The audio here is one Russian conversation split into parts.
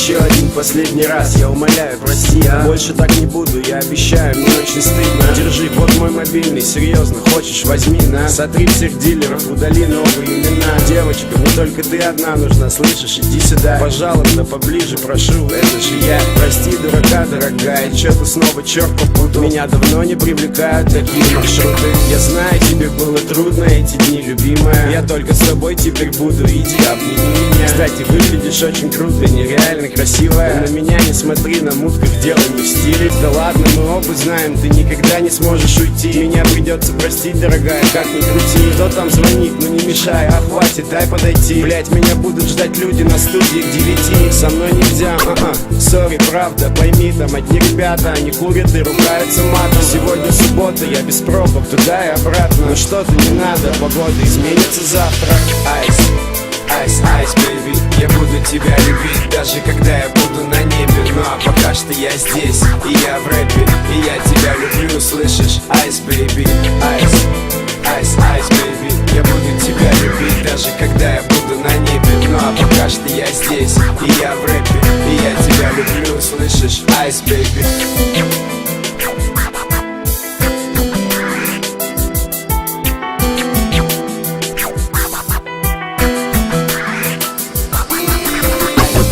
еще один последний раз, я умоляю, прости, больше так не буду, я обещаю, мне очень стыдно. Держи, вот мой мобильный, серьезно, хочешь, возьми, на. Сотри всех дилеров, удали новые имена. Девочка, мне только ты одна нужна, слышишь, иди сюда. Пожалуйста, поближе, прошу, это же я. Прости, дурака, дорогая, чё-то снова черт попутал. Меня давно не привлекают такие маршруты. Я знаю, тебе было трудно эти дни, любимая. Я только с тобой теперь буду, иди, обними меня. Кстати, выглядишь очень круто, нереально красивая. На меня не смотри, на мутках дело не в стиле. Да ладно, мы оба знаем, ты никогда не сможешь уйти. Меня придется простить, дорогая, как ни крути. Кто там звонит, ну не мешай, а хватит, дай подойти. Блять, меня будут ждать люди на студии к 9. Со мной нельзя, сори, правда, пойми, там одни ребята, они курят и ругаются матом. Сегодня суббота, я без пробок туда и обратно. Ну что-то не надо, погода изменится завтра. Айс, айс, айс, бэйби, я буду тебя любить, даже когда я буду на небе. Ну а пока что я здесь, и я в рэпе, и я тебя люблю, слышишь? Айс, бэйби, айс, айс, айс, бэйби, я буду тебя любить, даже когда я буду на небе. Ну а пока что я здесь, и я в рэпе, и я тебя люблю, слышишь? Айс, бэйби.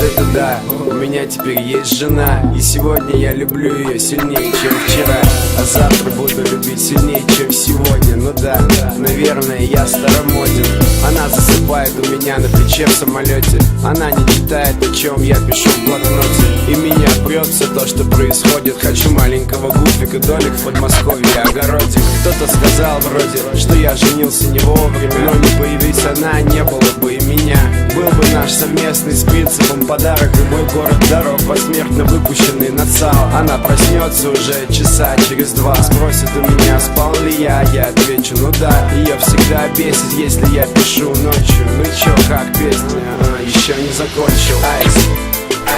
Это да, у меня теперь есть жена, и сегодня я люблю ее сильнее, чем вчера, а завтра буду любить сильнее, чем сегодня. Ну да, наверное, я старомоден. Она засыпает у меня на плече в самолете. Она не читает, о чем я пишу в блокноте. И меня прет все то, что происходит. Хочу маленького гуфика, домик в Подмосковье, огородик. Кто-то сказал вроде, что я женился не вовремя, но не появись она, не было бы и меня. Был бы наш совместный с принципом подарок, и мой город дорог, посмертно выпущенный на ЦАО. Она проснется уже часа через 2, спросит у меня, спал ли я отвечу, ну да. Ее всегда бесит, если я пишу ночью. Ну чё, как песня, еще не закончил. Айс,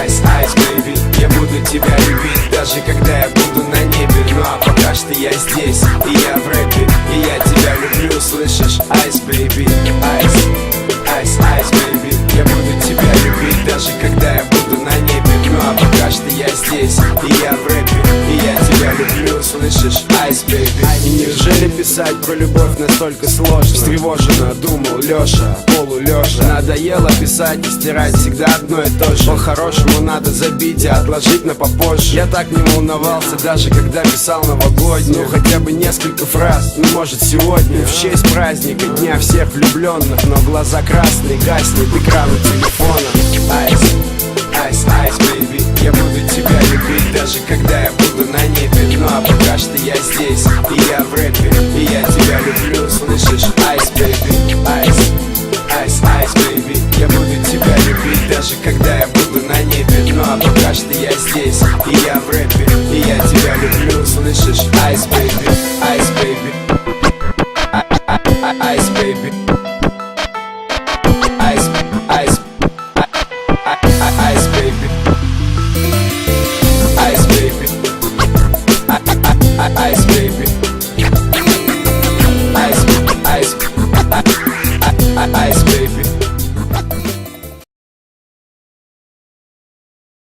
айс, айс, бэйби, я буду тебя любить, даже когда я буду на небе. Ну а пока что я здесь, и я в рэпе, и я тебя люблю, слышишь? Айс, бэйби, айс, айс, айс, бэйби, я буду тебя любить, даже когда я буду на небе. Ну а пока что я здесь, и я в рэпе, и я тебя люблю, слышишь? Айс, бэйби. И неужели писать про любовь настолько сложно? Встревоженно думал Лёша, полулёжа. Надоело писать и стирать всегда одно и то же. По-хорошему надо забить и отложить на попозже. Я так не волновался, даже когда писал новогодний. Ну хотя бы несколько фраз, ну может сегодня, в честь праздника, дня всех влюбленных. Но глаза красные, гаснет экран у телефона. Айс, айс, айс, бэйби, я буду тебя любить, даже когда я буду на небе. Ну а пока что я здесь, и я в рэпе, и я тебя люблю, слышишь? Айс, бэйби, айс, айс, айс, бэйби, я буду тебя любить, даже когда я